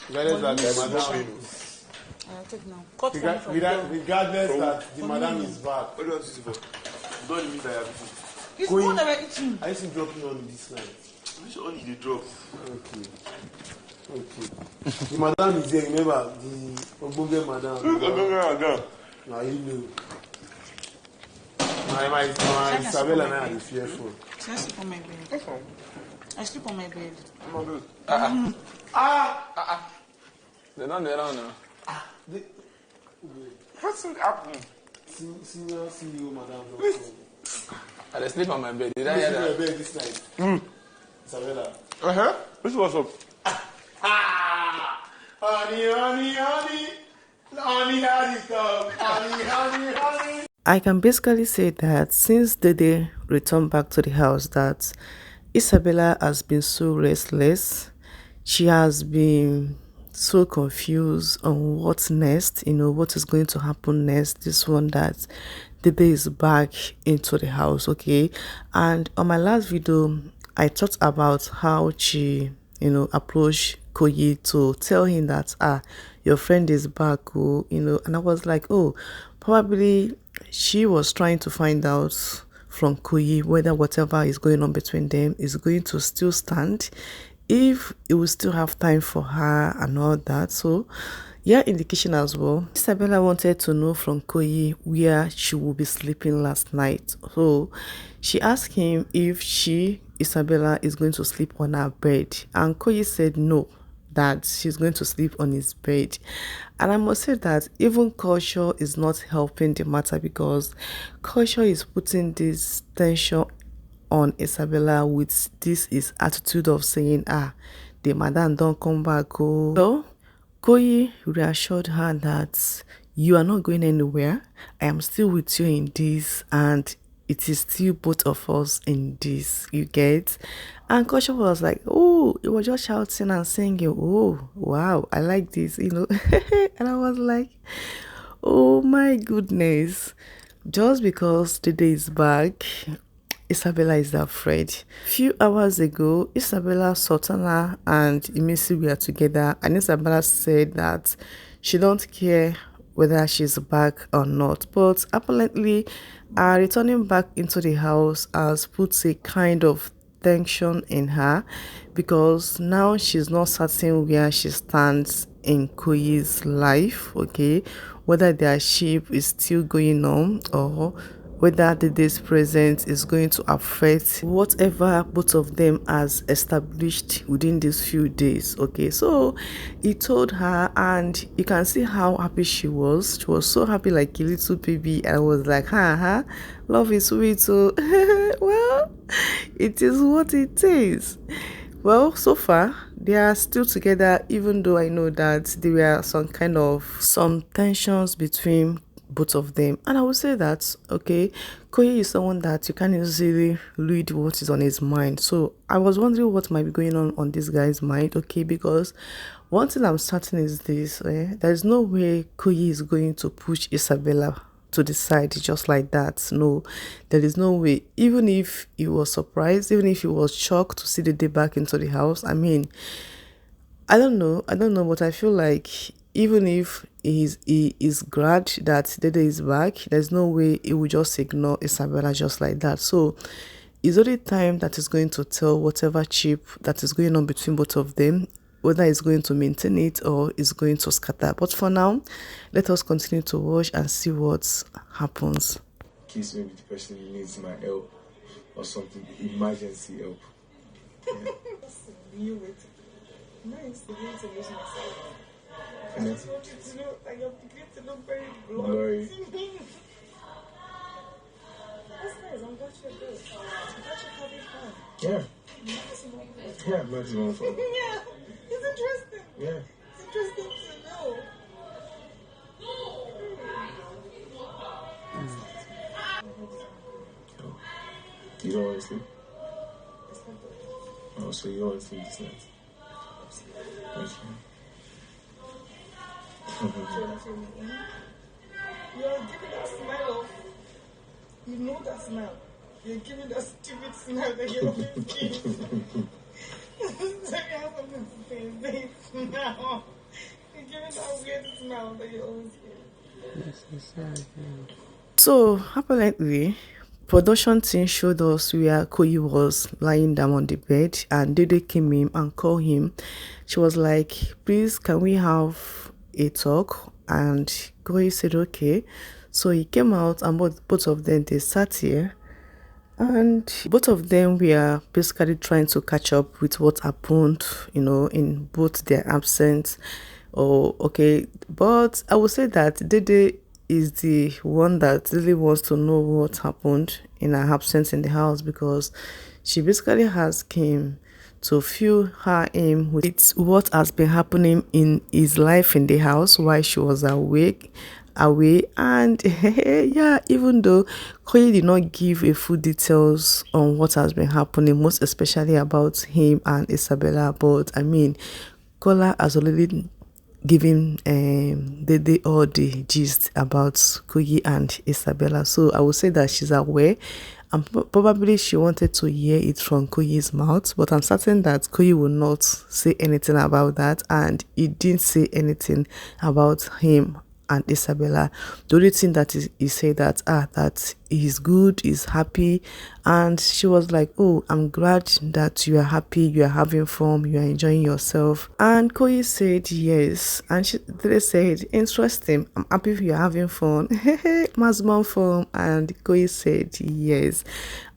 Regardless that the madam take now. Cut from regardless that the madam is back. What do you want to see for? You don't mean that I have eaten. It's not that we're eating. I used to drop you on this night. Which one did you drop? Okay. The madam is there, remember? The Ogbonge madam. Now you know. My Isabella and I are fearful. Should I sleep on my bed? I sleep on my bed. They're not around now. What's happening? Senior CEO madam. I sleep on my bed. Did I You hear sleep on your that? bed this night. Isabella. Which was up? Honey. I can basically say that since Dede returned back to the house, that Isabella has been so restless. She has been so confused on what's next, what is going to happen next. This one that Dede is back into the house, okay? And on my last video, I talked about how she, approached Koyin to tell him that, your friend is back, and I was like, oh, probably she was trying to find out from Koyin whether whatever is going on between them is going to still stand, if it will still have time for her and all that. So yeah, in the kitchen as well, Isabella wanted to know from Koyin where she will be sleeping last night. So she asked him if Isabella is going to sleep on her bed, and Koyin said no, that she's going to sleep on his bed. And I must say that even culture is not helping the matter, because culture is putting this tension on Isabella with his attitude of saying, the madam don't come back. So Koyin reassured her that you are not going anywhere. I am still with you in this, and it is still both of us in this, you get? And Culture was like, oh, it was just shouting and singing, oh, wow, I like this, And I was like, oh my goodness. Just because Dede is back, Isabella is afraid. Few hours ago, Isabella, Sultana, and Imisi were together, and Isabella said that she don't care whether she's back or not. But apparently, returning back into the house has put a kind of tension in her, because now she's not certain where she stands in Koyin's life, okay? Whether their ship is still going on, or whether Dede's presence is going to affect whatever both of them has established within these few days, okay? So he told her, and you can see how happy she was. She was so happy, like a little baby. And I was like, love is sweet. So well, it is what it is. Well, so far they are still together, even though I know that there were some tensions between both of them. And I would say that, okay, Koyin is someone that you can't easily read what is on his mind. So I was wondering what might be going on this guy's mind, okay? Because one thing I'm certain is this, there's no way Koyin is going to push Isabella to the side just like that. No, there is no way. Even if he was surprised, even if he was shocked to see the day back into the house, I mean, I don't know, but I feel like even if he is glad that Dede is back, there's no way he will just ignore Isabella just like that. So it's only time that is going to tell whatever chip that is going on between both of them, whether it's going to maintain it or it's going to scatter. But for now, let us continue to watch and see what happens. In case maybe the person needs my help or something, emergency help. Yeah. Nice, the way to lose myself. I Yeah. just want you to know, like, you're beginning to look very Blurry. blurry. That's nice, I'm glad you're good. I'm glad you're having fun. Yeah. Maximum fun. Yeah, maximum fun. Yeah, it's interesting. Yeah. It's interesting to know. You don't want to sleep? Oh, so you don't want to sleep this night? Okay. You're giving that smile of, you know that smile. You're giving that stupid smile that you always give. So you have something to say now. that weird smell that you always get. So apparently, production team showed us where Koyi was lying down on the bed, and Dede came in and called him. She was like, please, can we have a talk? And Koyi said, okay. So he came out, and both of them, they sat here, and both of them were basically trying to catch up with what happened, in both their absence. Oh, okay. But I would say that Dede is the one that really wants to know what happened in her absence in the house, because she basically has came to fill her in with what has been happening in his life in the house while she was away. And yeah, even though Koyi did not give a full details on what has been happening, most especially about him and Isabella, but I mean, Kola has already giving Dede all the gist about Koyi and Isabella. So I would say that she's aware, and probably she wanted to hear it from Koyi's mouth, but I'm certain that Koyi will not say anything about that, and he didn't say anything about him and Isabella. The only thing that he said that he's good, he's happy, and she was like, oh, I'm glad that you are happy, you are having fun, you are enjoying yourself. And Koyi said yes, and they said, interesting, I'm happy you are having fun. Maximum fun. And Koyi said yes.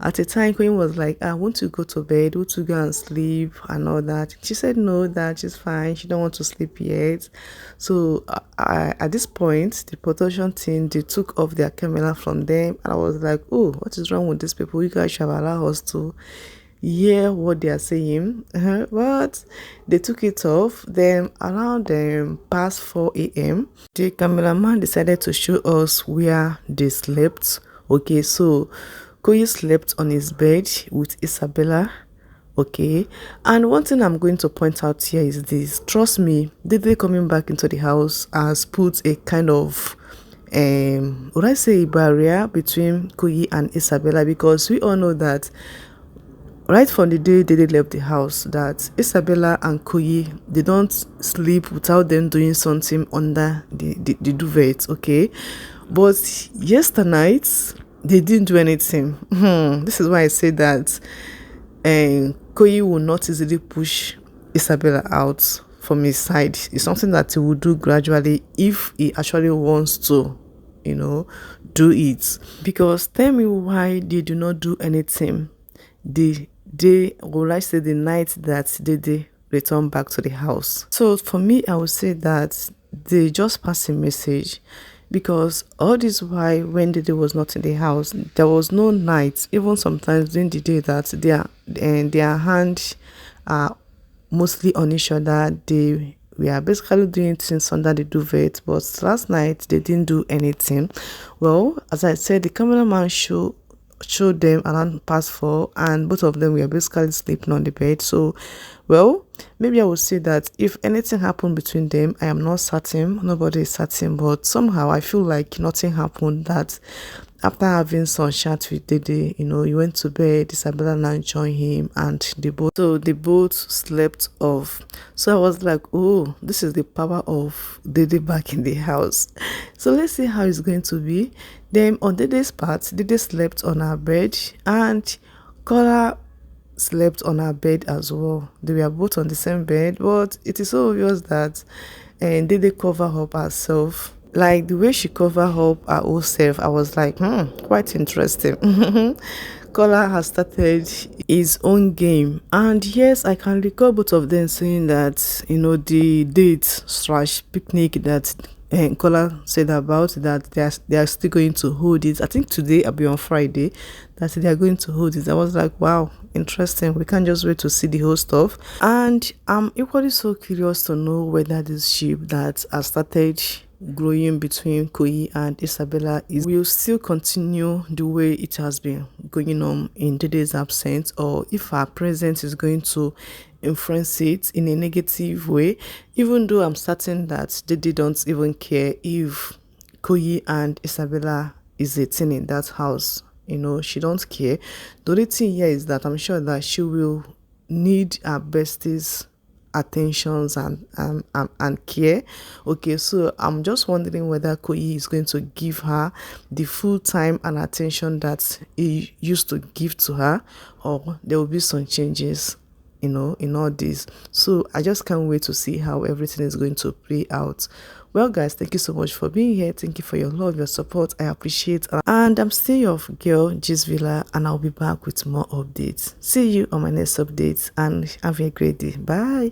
At the time, Koyi was like, I want to go to bed, want to go and sleep and all that. She said no, that she's fine, she don't want to sleep yet. So at this point, the production team, they took off their camera from them, and I was like, oh, what is wrong with these people? You guys should have allowed us to hear what they are saying. But they took it off. Then around past 4 a.m., the cameraman decided to show us where they slept. Okay, so Koyi slept on his bed with Isabella. Okay, and one thing I'm going to point out here is this. Trust me, Dede coming back into the house has put a kind of would I say a barrier between Koyi and Isabella, because we all know that right from the day Dede left the house, that Isabella and Koyi, they don't sleep without them doing something under the duvet. Okay, but yesterday night they didn't do anything. This is why I say that Koyi will not easily push Isabella out from his side. It's something that he will do gradually if he actually wants to, do it. Because tell me why they do not do anything the day, or I say the night that they return back to the house. So for me, I would say that they just pass a message, because all this while when Dede was not in the house, there was no night, even sometimes during the day, that their hands are mostly on each other. We are basically doing things under the duvet, but last night they didn't do anything. Well, as I said, the cameraman showed them around past 4, and both of them were basically sleeping on the bed. So, well, maybe I would say that if anything happened between them, I am not certain, nobody is certain, but somehow I feel like nothing happened. That after having some chat with Dede, he went to bed, Isabella now joined him, and they both slept off. So I was like, oh, this is the power of Dede back in the house. So let's see how it's going to be. Then on Dede's part, Dede slept on her bed, and Kola slept on her bed as well. They were both on the same bed, but it is so obvious that Dede covered up herself. Like the way she covered up her whole self, I was like, quite interesting. Kola has started his own game, and yes, I can recall both of them saying that the date/picnic that Kola said about, that they are still going to hold it. I think today I'll be on Friday, that they are going to hold it. I was like, wow, interesting. We can't just wait to see the whole stuff. And I'm equally so curious to know whether this ship that has started growing between Koyi and Isabella will still continue the way it has been going on in Dede's absence, or if her presence is going to influence it in a negative way, even though I'm certain that Dede don't even care if Koyi and Isabella is a thing in that house. She don't care. The only thing here is that I'm sure that she will need her besties attentions and care. Okay, so I'm just wondering whether Koyi is going to give her the full time and attention that he used to give to her, or there will be some changes, you know, in all this. So I just can't wait to see how everything is going to play out. Well guys, thank you so much for being here. Thank you for your love, your support. I appreciate it. And I'm still your girl Isabella, and I'll be back with more updates. See you on my next update, and have a great day. Bye.